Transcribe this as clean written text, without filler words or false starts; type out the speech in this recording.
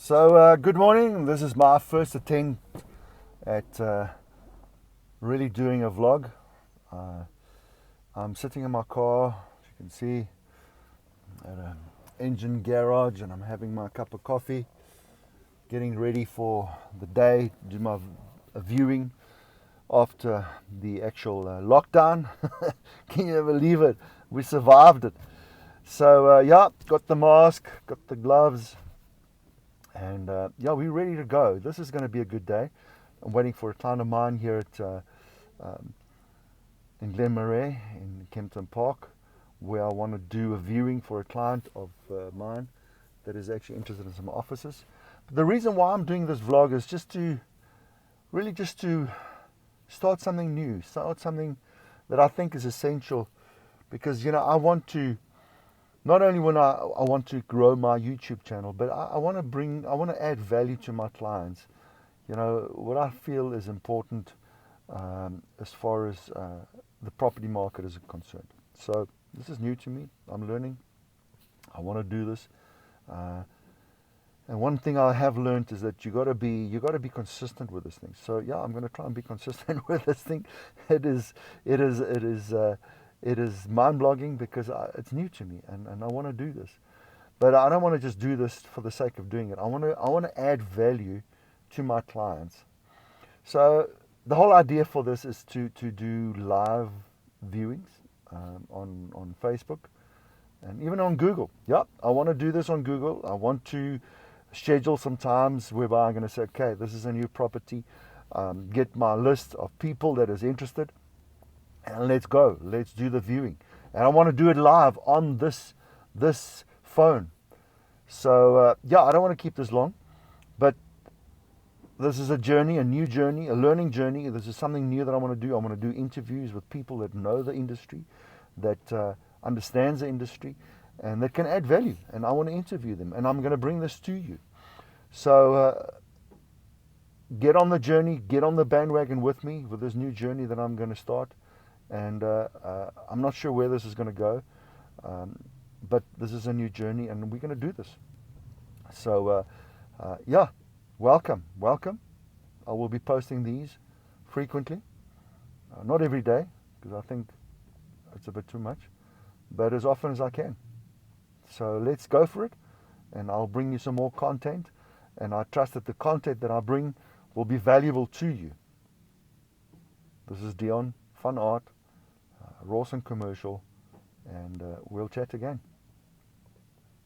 So good morning. This is my first attempt at really doing a vlog. I'm sitting in my car, as you can see, at an engine garage, and I'm having my cup of coffee, getting ready for the day, do my viewing after the actual lockdown. Can you believe it? We survived it. So yeah, got the mask, got the gloves, and yeah, we're ready to go. This is going to be a good day. I'm waiting for a client of mine here at in Glenmarais in Kempton Park, where I want to do a viewing for a client of mine that is actually interested in some offices. But the reason why I'm doing this vlog is just to start something new, start something that I think is essential, because I want to, not only when I want to grow my YouTube channel, but I want to add value to my clients. What I feel is important as far as the property market is concerned. So this is new to me. I'm learning. I want to do this. And one thing I have learned is that you got to be consistent with this thing. So yeah, I'm going to try and be consistent with this thing. It is mind-blogging because it's new to me, and I want to do this. But I don't want to just do this for the sake of doing it. I want to add value to my clients. So the whole idea for this is to do live viewings on Facebook and even on Google. Yeah, I want to do this on Google. I want to schedule some times whereby I'm going to say, okay, this is a new property. Get my list of people that is interested, and let's go. Let's do the viewing. And I want to do it live on this phone. So yeah, I don't want to keep this long, but this is a journey, a new journey, a learning journey. This is something new that I want to do. I want to do interviews with people that know the industry, that understands the industry, and that can add value. And I want to interview them, and I'm going to bring this to you. So get on the journey, get on the bandwagon with me with this new journey that I'm going to start. And I'm not sure where this is going to go, but this is a new journey, and we're going to do this. So yeah, welcome. I will be posting these frequently, not every day, because I think it's a bit too much, but as often as I can. So let's go for it, and I'll bring you some more content, and I trust that the content that I bring will be valuable to you. This is Dion van Aardt, Rawson Commercial, and we'll chat again.